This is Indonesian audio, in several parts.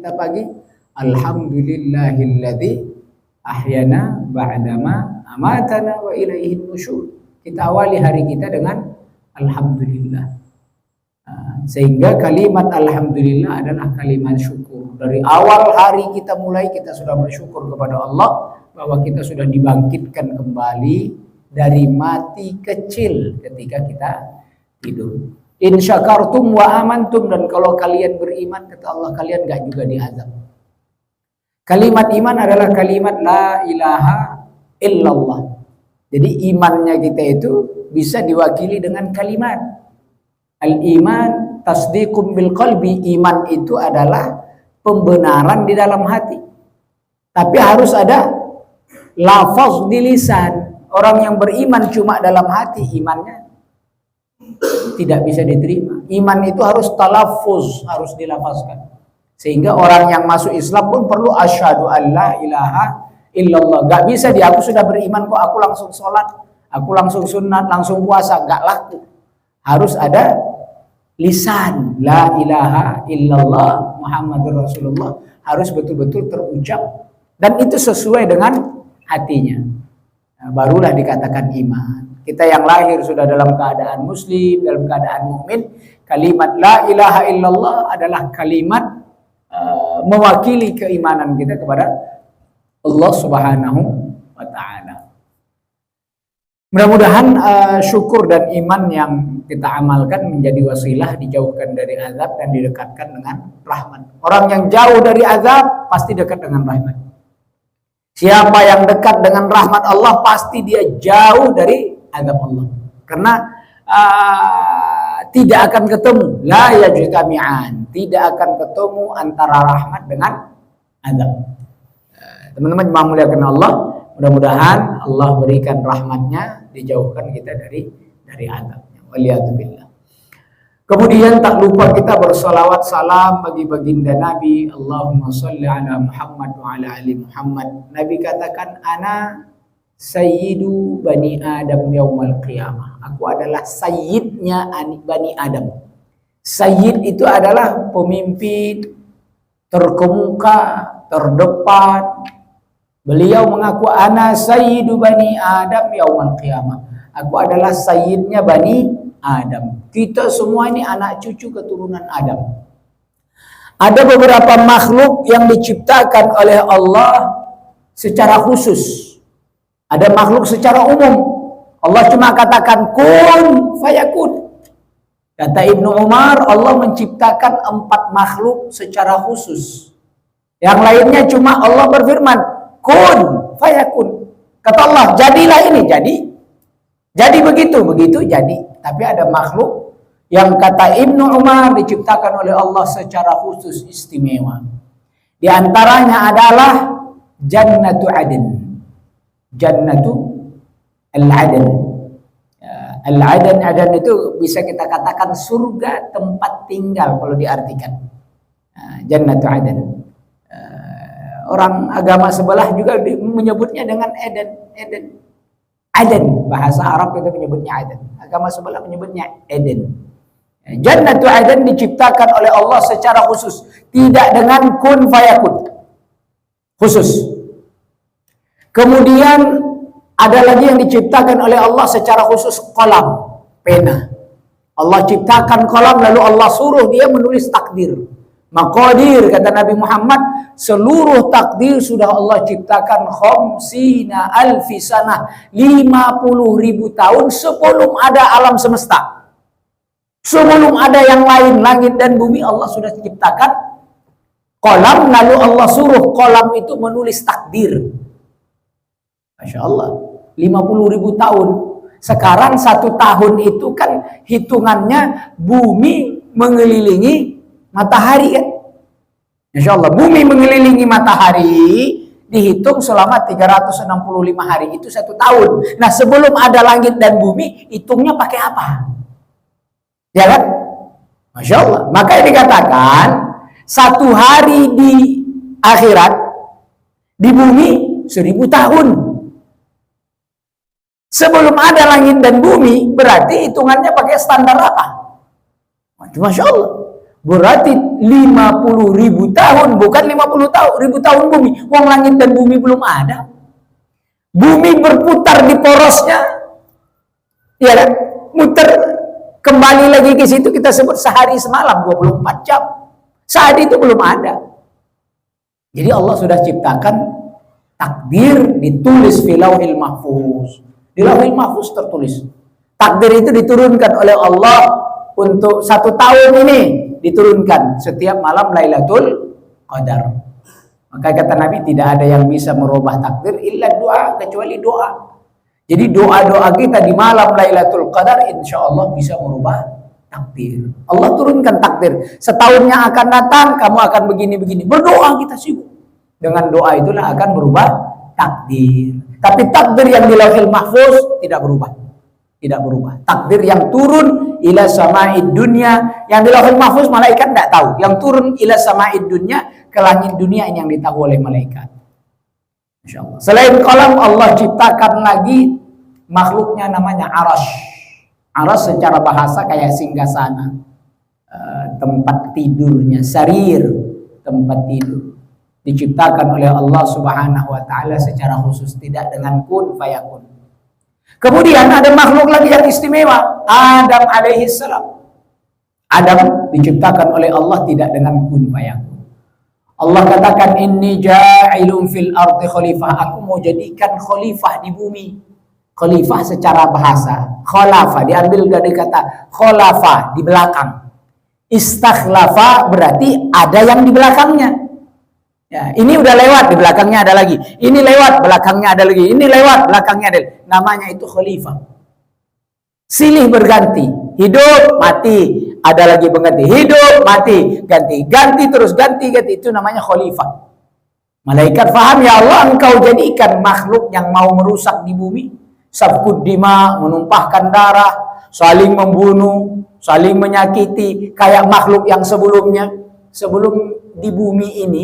kita pagi, alhamdulillahilladzi ahyana ba'dama amatana wa ilaihin nusyur. Kita awali hari kita dengan alhamdulillah. Sehingga kalimat alhamdulillah adalah kalimat syukur. Dari awal hari kita mulai, kita sudah bersyukur kepada Allah bahwa kita sudah dibangkitkan kembali dari mati kecil ketika kita tidur. In syakartum wa amantum, dan kalau kalian beriman, kata Allah, kalian gak juga diazab. Kalimat iman adalah kalimat la ilaha illallah. Jadi imannya kita itu bisa diwakili dengan kalimat al-iman tasdiqum bil qalbi. Iman itu adalah pembenaran di dalam hati. Tapi harus ada lafaz di lisan. Orang yang beriman cuma dalam hati, imannya tidak bisa diterima. Iman itu harus talaffuz, harus dilafazkan. Sehingga orang yang masuk Islam pun perlu asyhadu alla ilaha illallah. Gak bisa dia, aku sudah beriman kok, aku langsung sholat, aku langsung sunat, langsung puasa. Gak laku. Harus ada lisan la ilaha illallah Muhammadur Rasulullah, harus betul-betul terucap dan itu sesuai dengan hatinya. Nah, barulah dikatakan iman. Kita yang lahir sudah dalam keadaan muslim, dalam keadaan mukmin, kalimat la ilaha illallah adalah kalimat mewakili keimanan kita kepada Allah Subhanahu wa taala. Mudah-mudahan syukur dan iman yang kita amalkan menjadi wasilah dijauhkan dari azab dan didekatkan dengan rahmat. Orang yang jauh dari azab pasti dekat dengan rahmat. Siapa yang dekat dengan rahmat Allah pasti dia jauh dari azab Allah. Karena tidak akan ketemu, la yajtami'an, tidak akan ketemu antara rahmat dengan azab. Teman-teman jemaah muliakan Allah, mudah-mudahan Allah berikan rahmatnya, dijauhkan kita dari azabnya. Waliyatubillah. Kemudian tak lupa kita bersalawat salam bagi baginda Nabi. Allahumma salli ala Muhammad wa ala ali Muhammad. Nabi katakan, ana sayyidu bani Adam yaumal qiyamah. Aku adalah sayyidnya bani Adam. Sayyid itu adalah pemimpin terkemuka, terdepan. Beliau mengaku ana sayyidu bani Adam yaumal qiyamah. Aku adalah sayyidnya bani Adam. Kita semua ini anak cucu keturunan Adam. Ada beberapa makhluk yang diciptakan oleh Allah secara khusus. Ada makhluk secara umum. Allah cuma katakan kun fayakun. Kata Ibnu Umar, Allah menciptakan 4 makhluk secara khusus. Yang lainnya cuma Allah berfirman, kun fayakun. Kata Allah, jadilah ini, jadi. Jadi begitu jadi. Tapi ada makhluk yang kata Ibnu Umar diciptakan oleh Allah secara khusus istimewa. Di antaranya adalah Jannatu Aden. Jannatu Al-Aden. Al-Aden itu bisa kita katakan surga tempat tinggal kalau diartikan. Jannatu Aden. Orang agama sebelah juga menyebutnya dengan Eden. Aden, bahasa Arab itu menyebutnya Aden. Agama sebelah menyebutnya Eden. Jannatu Aden diciptakan oleh Allah secara khusus, tidak dengan kun fayakun. Khusus. Kemudian ada lagi yang diciptakan oleh Allah secara khusus, qalam, pena. Allah ciptakan qalam lalu Allah suruh dia menulis takdir. Maqadir, kata Nabi Muhammad, seluruh takdir sudah Allah ciptakan khamsina alfi sanah, 50.000 tahun sebelum ada alam semesta. Sebelum ada yang lain, langit dan bumi, Allah sudah ciptakan qalam, lalu Allah suruh qalam itu menulis takdir. Masya Allah, 50.000 tahun. Sekarang 1 tahun itu kan hitungannya bumi mengelilingi matahari kan. Insya Allah bumi mengelilingi matahari dihitung selama 365 hari, itu 1 tahun. Nah sebelum ada langit dan bumi, hitungnya pakai apa? Ya kan? Masya Allah. Makanya dikatakan 1 hari di akhirat di bumi 1000 tahun. Sebelum ada langit dan bumi berarti hitungannya pakai standar apa? Masya Allah. Berarti 50.000 tahun, bukan 50 tahun, ribu tahun bumi. Wong langit dan bumi belum ada. Bumi berputar di porosnya, ya kan? Muter kembali lagi ke situ, kita sebut sehari semalam 24 jam. Saat itu belum ada. Jadi Allah sudah ciptakan takdir, ditulis fi lauhil mahfuz. Di lauhil mahfuz tertulis. Takdir itu diturunkan oleh Allah untuk 1 tahun ini, diturunkan setiap malam Lailatul Qadar. Maka kata Nabi, tidak ada yang bisa merubah takdir illa doa, kecuali doa. Jadi doa-doa kita di malam Lailatul Qadar insya Allah bisa merubah takdir. Allah turunkan takdir. Setahunnya akan datang, kamu akan begini-begini. Berdoa kita sibuk. Dengan doa itulah akan berubah takdir. Tapi takdir yang di Lauhil Mahfuz tidak berubah. Tidak berubah. Takdir yang turun ila sama'id dunya, yang di Lauhil Mahfuz malaikat tidak tahu. Yang turun ila sama'id dunya, ke langit dunia, ini yang ditahu oleh malaikat. Masya Allah. Selain kolam, Allah ciptakan lagi makhluknya namanya arash. Arash secara bahasa kayak singgasana, tempat tidurnya, sarir, tempat tidur. Diciptakan oleh Allah Subhanahu wa taala secara khusus, tidak dengan kun fayakun. Kemudian ada makhluk lagi yang istimewa, Adam alaihi salam. Adam diciptakan oleh Allah tidak dengan kun fayakun. Allah katakan, inni ja'ilun fil ardi khalifah, aku mau jadikan khalifah di bumi. Khalifah secara bahasa, khalafa diambil dari kata khalafa, di belakang. Istakhlafa berarti ada yang di belakangnya. Ya, ini udah lewat, di belakangnya ada lagi. Ini lewat, belakangnya ada lagi. Ini lewat, belakangnya ada lagi. Namanya itu khalifah. Silih berganti, hidup, mati, ada lagi pengganti, hidup, mati, ganti, ganti terus, ganti, ganti. Itu namanya khalifah. Malaikat faham, ya Allah, engkau jadikan makhluk yang mau merusak di bumi, sabkud dima, menumpahkan darah, saling membunuh, saling menyakiti, kayak makhluk yang sebelumnya. Sebelum di bumi ini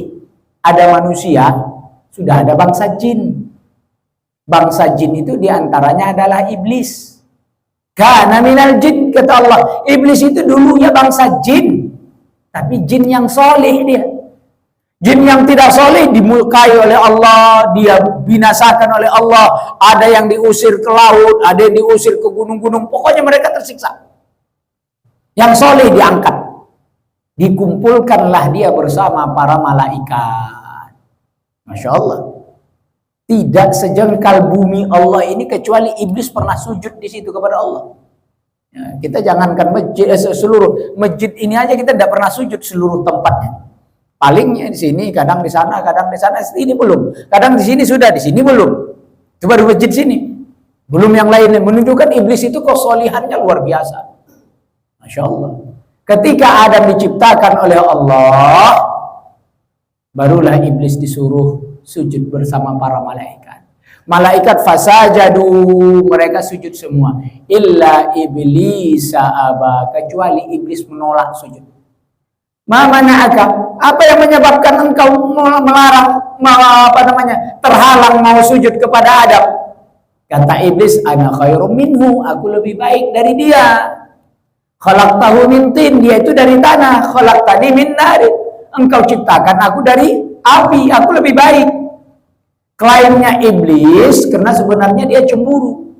ada manusia, sudah ada bangsa jin. Bangsa jin itu diantaranya adalah iblis. Kana minal jin, kata Allah. Iblis itu dulunya bangsa jin, tapi jin yang soleh dia. Jin yang tidak soleh dimurkai oleh Allah, dia binasakan oleh Allah. Ada yang diusir ke laut, ada yang diusir ke gunung-gunung. Pokoknya mereka tersiksa. Yang soleh diangkat, dikumpulkanlah dia bersama para malaikat. Masya Allah. Tidak sejengkal bumi Allah ini kecuali iblis pernah sujud di situ kepada Allah. Ya, kita jangankan masjid, seluruh masjid ini aja kita tidak pernah sujud seluruh tempatnya. Palingnya di sini, kadang di sana, kadang di sana. Ini belum. Kadang di sini sudah, di sini belum. Coba di masjid sini, belum yang lainnya. Menunjukkan iblis itu kesolihannya luar biasa. Masya Allah. Ketika Adam diciptakan oleh Allah, barulah iblis disuruh sujud bersama para malaikat. Malaikat fasajadu, mereka sujud semua. Illa iblis aba, kecuali iblis menolak sujud. Ma mana'aka, apa yang menyebabkan engkau melarang, terhalang mau sujud kepada Adam? Kata iblis, ana khairum minhu, aku lebih baik dari dia. Khalaqtahu min tin, dia itu dari tanah. Khalaqtani min nar, engkau ciptakan aku dari api, aku lebih baik. Klaimnya iblis karena sebenarnya dia cemburu.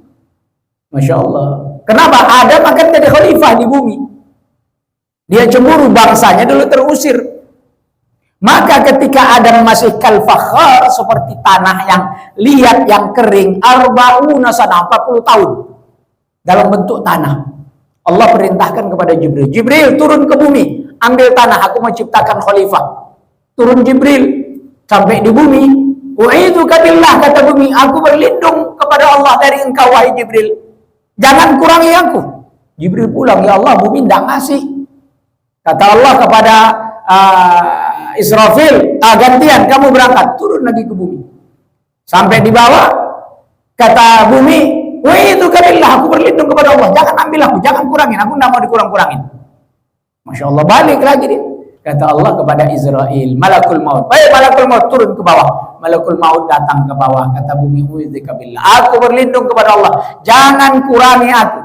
Masya Allah. Kenapa? Adam akan jadi khalifah di bumi. Dia cemburu, bangsanya dulu terusir. Maka ketika Adam masih kalfakhar, seperti tanah yang liat, yang kering, arba'una sana, 40 tahun dalam bentuk tanah. Allah perintahkan kepada Jibril, Jibril turun ke bumi, ambil tanah, aku menciptakan khalifah. Turun Jibril sampai di bumi, wa'idzuka billah, kata bumi, aku berlindung kepada Allah dari engkau wahai Jibril, jangan kurangi aku. Jibril pulang, ya Allah, bumi tidak ngasih. Kata Allah kepada Israfil, gantian kamu berangkat, turun lagi ke bumi. Sampai di bawah, kata bumi, wa'idzuka billah, aku berlindung kepada Allah, jangan ambil aku, jangan kurangin, aku tidak mau dikurang-kurangin. Masya Allah, balik lagi dia. Kata Allah kepada Israel, malakul maut, baik malakul maut turun ke bawah. Malakul maut datang ke bawah, kata bumi, wa'idzuka billah, aku berlindung kepada Allah, jangan kurangi aku.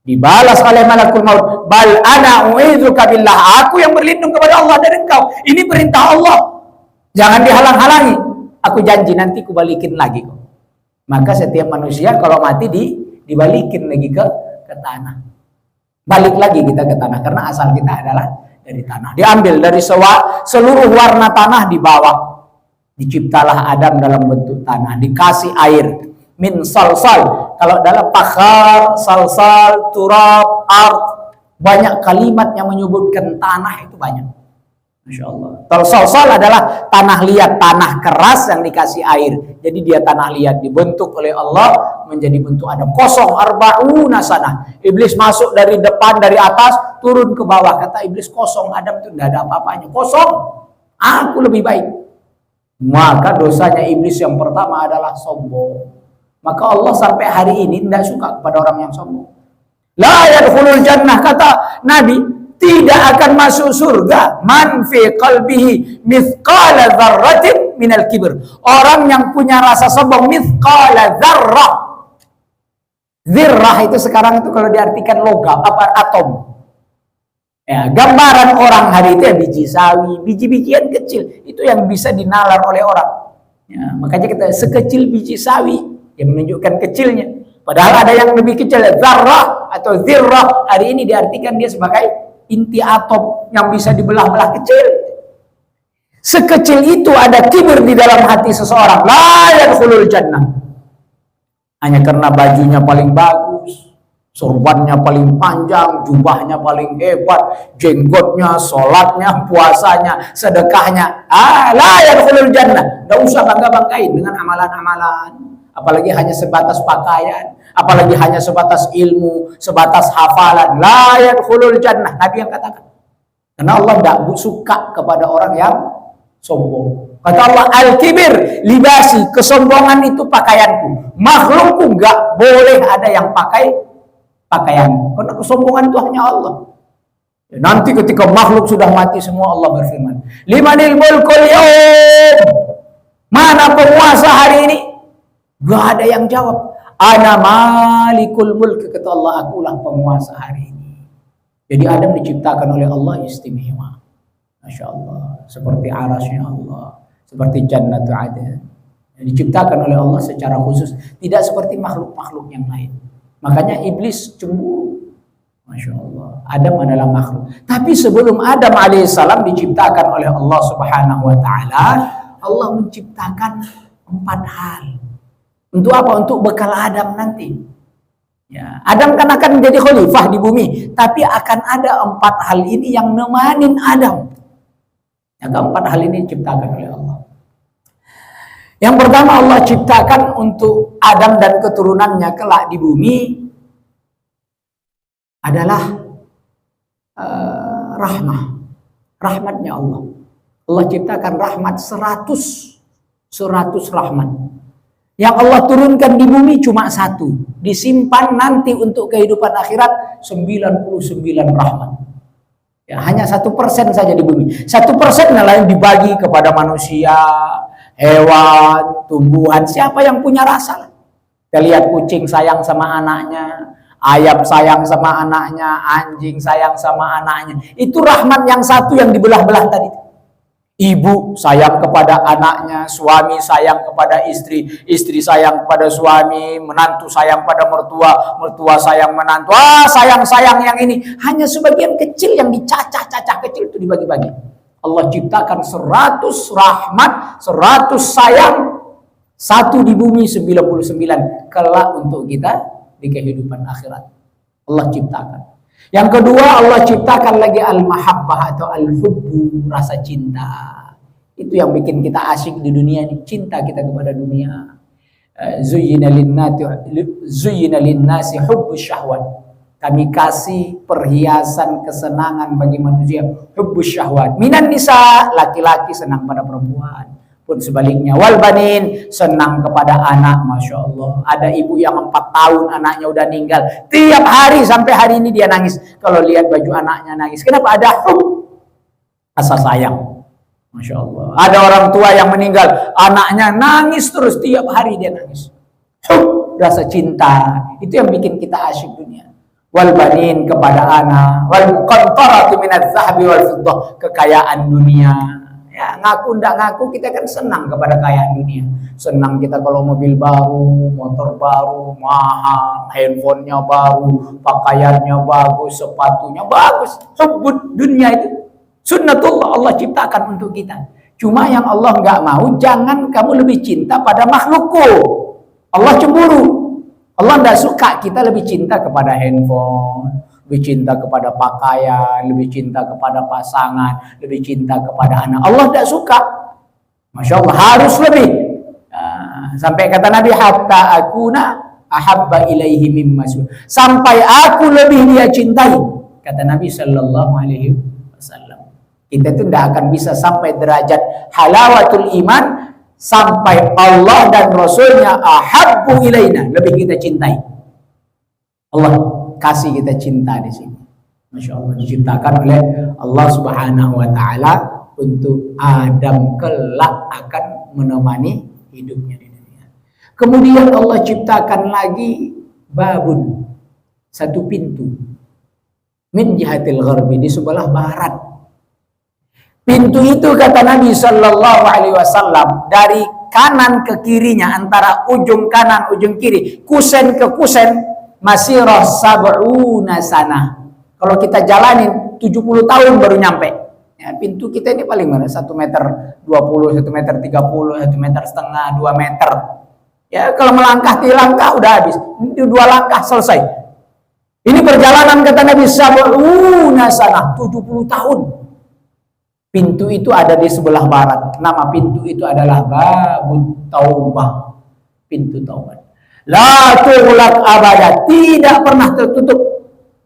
Dibalas oleh malakul maut, bal ana u'idzuka billah, aku yang berlindung kepada Allah dari engkau. Ini perintah Allah, jangan dihalang-halangi. Aku janji nanti kubalikin lagi kok. Maka setiap manusia kalau mati dibalikin lagi ke tanah. Balik lagi kita ke tanah karena asal kita adalah dari tanah. Diambil dari seluruh warna tanah di bawah. Diciptalah Adam dalam bentuk tanah, dikasih air min salsal. Kalau dalam pakhar, salsal, turab, ard, banyak kalimat yang menyebutkan tanah itu banyak. Masya Allah. Kalau salsal adalah tanah liat, tanah keras yang dikasih air. Jadi dia tanah liat, dibentuk oleh Allah menjadi bentuk Adam. Kosong, arba'una sanah. Iblis masuk dari depan, dari atas, turun ke bawah. Kata iblis, kosong, Adam itu tidak ada apa-apanya. Kosong, aku lebih baik. Maka dosanya iblis yang pertama adalah sombong. Maka Allah sampai hari ini tidak suka kepada orang yang sombong. La yadkhulul jannah, kata Nabi, tidak akan masuk surga man fi qalbihi mithqala dzarratin minal kibr. Orang yang punya rasa sombong mithqala dzarrah. Dzirrah itu sekarang itu kalau diartikan logam apa atom. Ya, gambaran orang hari itu ya biji sawi, biji-bijian kecil itu yang bisa dinalar oleh orang. Ya, makanya kita sekecil biji sawi yang menunjukkan kecilnya. Padahal ada yang lebih kecil, zarrah atau zirrah. Hari ini diartikan dia sebagai inti atom yang bisa dibelah-belah kecil. Sekecil itu ada kibir di dalam hati seseorang. La yadkhulul jannah. Hanya karena bajunya paling bagus, sorbannya paling panjang, jubahnya paling hebat, jenggotnya, sholatnya, puasanya, sedekahnya. La yadkhulul jannah. Tidak usah bangga-banggain dengan amalan-amalan. Apalagi hanya sebatas pakaian, apalagi hanya sebatas ilmu, sebatas hafalan. La yadkhulul jannah. Nabi yang katakan. Karena Allah tidak suka kepada orang yang sombong. Kata Allah, al-kibir libasi, kesombongan itu pakaianku. Makhlukku enggak boleh ada yang pakai pakaian. Karena kesombongan itu hanya Allah. Nanti ketika makhluk sudah mati semua, Allah berfirman, limanil mulkul yawm. Mana penguasa hari ini? Gak ada yang jawab. Ana malikul mulk, kata Allah, akulah penguasa hari ini. Jadi Adam diciptakan oleh Allah istimewa. Masya Allah. Seperti arasnya Allah, seperti Jannatu Aden, diciptakan oleh Allah secara khusus, tidak seperti makhluk-makhluk yang lain. Makanya iblis cemburu. Masya Allah, Adam adalah makhluk. Tapi sebelum Adam alaihissalam diciptakan oleh Allah subhanahu wa ta'ala, Allah menciptakan 4 hal. Untuk apa? Untuk bekal Adam nanti. Ya, Adam kan akan menjadi khalifah di bumi, tapi akan ada 4 hal ini yang nemanin Adam. Yang keempat hal ini diciptakan oleh Allah. Yang pertama, Allah ciptakan untuk Adam dan keturunannya kelak di bumi adalah rahmatnya Allah. Allah ciptakan rahmat 100 rahmat. Yang Allah turunkan di bumi cuma 1, disimpan nanti untuk kehidupan akhirat 99 rahmat. Ya, hanya 1% saja di bumi. 1% yang lain dibagi kepada manusia, hewan, tumbuhan, siapa yang punya rasa. Kita lihat kucing sayang sama anaknya, ayam sayang sama anaknya, anjing sayang sama anaknya. Itu rahmat yang 1 yang dibelah-belah tadi. Ibu sayang kepada anaknya, suami sayang kepada istri, istri sayang kepada suami, menantu sayang pada mertua, mertua sayang menantu. Sayang-sayang yang ini hanya sebagian kecil yang dicacah-cacah kecil itu dibagi-bagi. Allah ciptakan 100 rahmat, 100 sayang, 1 di bumi, 99 kelak untuk kita di kehidupan akhirat. Allah ciptakan. Yang kedua, Allah ciptakan lagi al-mahabbah atau al-hubbu, rasa cinta. Itu yang bikin kita asyik di dunia ini, cinta kita kepada dunia. Zuyyina lin-nasi hubbus syahwat. Kami kasih perhiasan kesenangan bagi manusia, hubbus syahwat. Minan nisa, laki-laki senang pada perempuan. Pun sebaliknya, wal banin, senang kepada anak. Masya Allah, ada ibu yang 4 tahun anaknya udah meninggal, tiap hari sampai hari ini dia nangis kalau lihat baju anaknya nangis. Kenapa? Ada rasa sayang. Masya Allah. Ada orang tua yang meninggal, anaknya nangis terus, tiap hari dia nangis. Rasa cinta, itu yang bikin kita asyik dunia. wal banin, kepada anak, wal muqantaratu minadz-dzahabi wal fiddah, kekayaan dunia. Ya, ngaku ndak ngaku kita kan senang kepada kekayaan dunia. Senang kita kalau mobil baru, motor baru, mahal, handphonenya baru, pakaiannya bagus, sepatunya bagus. Sebut dunia itu sunnatullah, Allah ciptakan untuk kita. Cuma yang Allah nggak mau, jangan kamu lebih cinta pada makhlukku. Allah cemburu. Allah tidak suka kita lebih cinta kepada handphone, lebih cinta kepada pakaian, lebih cinta kepada pasangan, lebih cinta kepada anak. Allah tidak suka. Masya Allah, harus lebih. Sampai kata Nabi, hatta akuna ahabba ilaihi mimma su. Sampai aku lebih dia cintai. Kata Nabi Sallallahu Alaihi Wasallam. Kita itu tidak akan bisa sampai derajat halawatul iman sampai Allah dan Rasulnya ahabbu ilaina, lebih kita cintai. Allah kasih kita cinta di sini. Masya Allah, diciptakan oleh Allah Subhanahu Wa Taala untuk Adam kelak akan menemani hidupnya di dunia. Kemudian Allah ciptakan lagi babun, satu pintu, min jihatil gharbi, di sebelah barat. Pintu itu kata Nabi Sallallahu Alaihi Wasallam, dari kanan ke kirinya, antara ujung kanan ujung kiri, kusen ke kusen, masirah sab'una sanah. Kalau kita jalanin 70 tahun baru nyampe. Ya, pintu kita ini paling mana? 1 meter 20, 1 meter 30, 1 meter setengah, 2 meter. Ya, kalau melangkah 3 langkah udah habis. 2 langkah selesai. Ini perjalanan kata Nabi sab'una sanah, 70 tahun. Pintu itu ada di sebelah barat. Nama pintu itu adalah Babut Taubah, pintu taubat. La tughlaq abada, tidak pernah tertutup.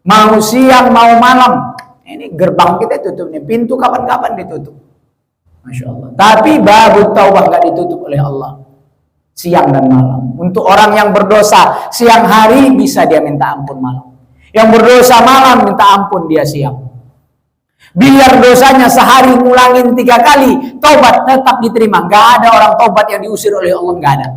Mau siang mau malam. Ini gerbang kita tutup nih. Pintu kapan-kapan ditutup. Masya Allah. Tapi Babut Taubah nggak ditutup oleh Allah. Siang dan malam. Untuk orang yang berdosa siang hari bisa dia minta ampun malam. Yang berdosa malam minta ampun dia siang. Biar dosanya sehari ngulangin 3 kali, taubat tetap diterima. Gak ada orang taubat yang diusir oleh Allah, gak ada.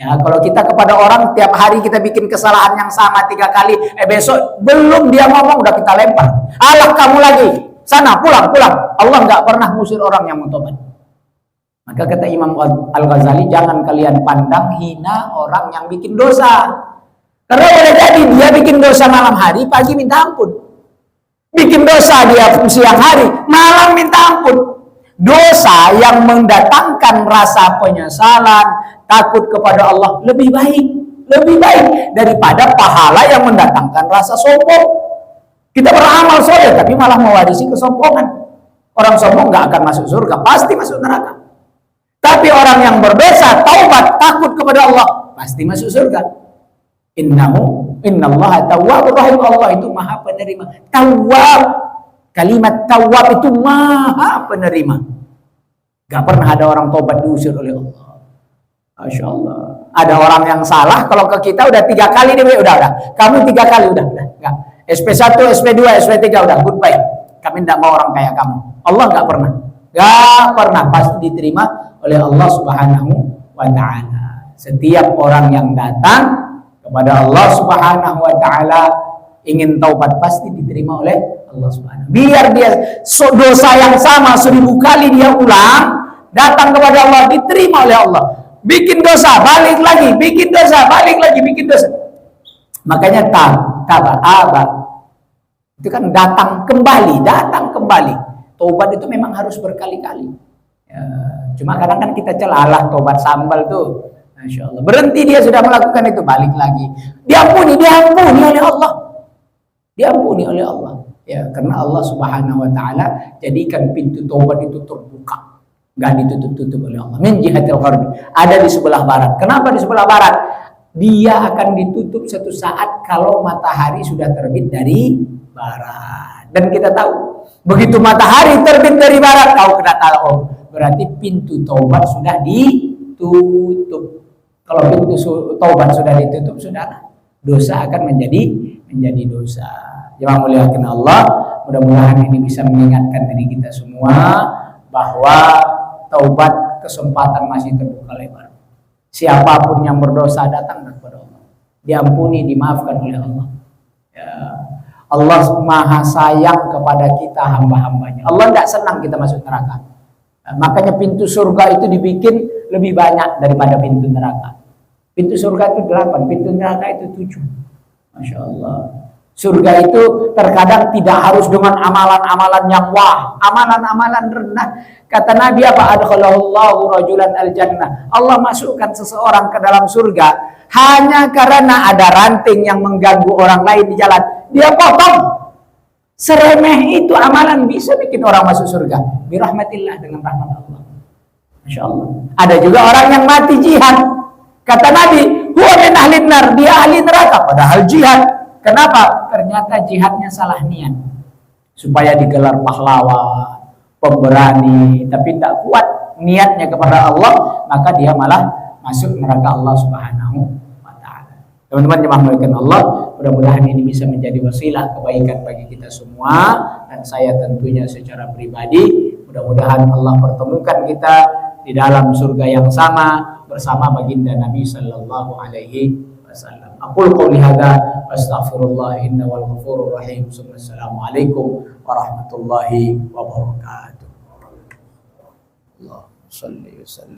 Ya, kalau kita kepada orang tiap hari kita bikin kesalahan yang sama 3 kali, besok belum dia ngomong udah kita lempar. Alah kamu lagi, sana pulang. Allah gak pernah ngusir orang yang mau taubat. Maka kata Imam Al-Ghazali, jangan kalian pandang hina orang yang bikin dosa. Karena boleh jadi dia bikin dosa malam hari, pagi minta ampun. Bikin dosa dia siang hari, malam minta ampun. Dosa yang mendatangkan rasa penyesalan, takut kepada Allah lebih baik daripada pahala yang mendatangkan rasa sombong. Kita beramal soleh tapi malah mewarisi kesombongan. Orang sombong nggak akan masuk surga, pasti masuk neraka. Tapi orang yang berdosa, taubat, takut kepada Allah, pasti masuk surga. Innallaha tawwabur rahim. Allah itu maha penerima. Tawwab, kalimat tawwab itu maha penerima. Gak pernah ada orang tobat diusir oleh Allah. Masya Allah. Ada orang yang salah, kalau ke kita udah 3 kali dia udah. Kamu 3 kali udah. Enggak. SP1, SP2, SP3 udah goodbye. Kami tidak mau orang kayak kamu. Allah gak pernah pasti diterima oleh Allah Subhanahu Wa Taala. Setiap orang yang datang kepada Allah Subhanahu Wa Taala ingin taubat pasti diterima oleh Allah Subhanahu. Biar dia dosa yang sama 1000 kali dia ulang, datang kepada Allah diterima oleh Allah. Bikin dosa, balik lagi, bikin dosa, balik lagi, bikin dosa. Makanya aba. Itu kan datang kembali. Taubat itu memang harus berkali-kali. Ya, cuma kadang kan kita celalah taubat sambal tuh. Masya Allah. Berhenti dia sudah melakukan itu, balik lagi. Diampuni oleh Allah. Ya, karena Allah Subhanahu Wa Taala jadikan pintu taubat itu terbuka, nggak ditutup-tutup oleh Allah. Min jihatil gharbi, ada di sebelah barat. Kenapa di sebelah barat? Dia akan ditutup satu saat kalau matahari sudah terbit dari barat. Dan kita tahu, begitu matahari terbit dari barat, kau kena tahu, berarti pintu taubat sudah ditutup. Kalau pintu taubat sudah ditutup, sudah dosa akan menjadi dosa. Jemaah muliakan Allah, mudah-mudahan ini bisa mengingatkan diri kita semua bahwa taubat kesempatan masih terbuka lebar. Siapapun yang berdosa datang kepada Allah, diampuni, dimaafkan oleh Allah. Ya. Allah maha sayang kepada kita hamba-hambanya. Allah tidak senang kita masuk neraka. Nah, makanya pintu surga itu dibikin lebih banyak daripada pintu neraka. Pintu surga itu 8, pintu neraka itu 7. Masya Allah. Surga itu terkadang tidak harus dengan amalan-amalan yang wah, amalan-amalan rendah. Kata Nabi apa? Adkhalahullahu rajulan al-jannah. Allah masukkan seseorang ke dalam surga hanya karena ada ranting yang mengganggu orang lain di jalan. Dia potong. Seremeh itu amalan bisa bikin orang masuk surga. Birahmatillah, dengan rahmat Allah. Masya Allah. Ada juga orang yang mati jihad. Kata Nabi, huwa min ahlin nar, dia ahli neraka padahal jihad. Kenapa? Ternyata jihadnya salah niat. Supaya digelar pahlawan, pemberani, tapi tidak kuat niatnya kepada Allah, maka dia malah masuk neraka Allah Subhanahu wa taala. Teman-teman jemaah muliakan Allah, mudah-mudahan ini bisa menjadi wasilah kebaikan bagi kita semua, dan saya tentunya secara pribadi mudah-mudahan Allah pertemukan kita di dalam surga yang sama bersama baginda Nabi sallallahu alaihi wasallam. Aqul qouli hadza wa astaghfirullah innal ghafurur rahim. Assalamualaikum warahmatullahi wabarakatuh. Allahumma shalli wa sallim.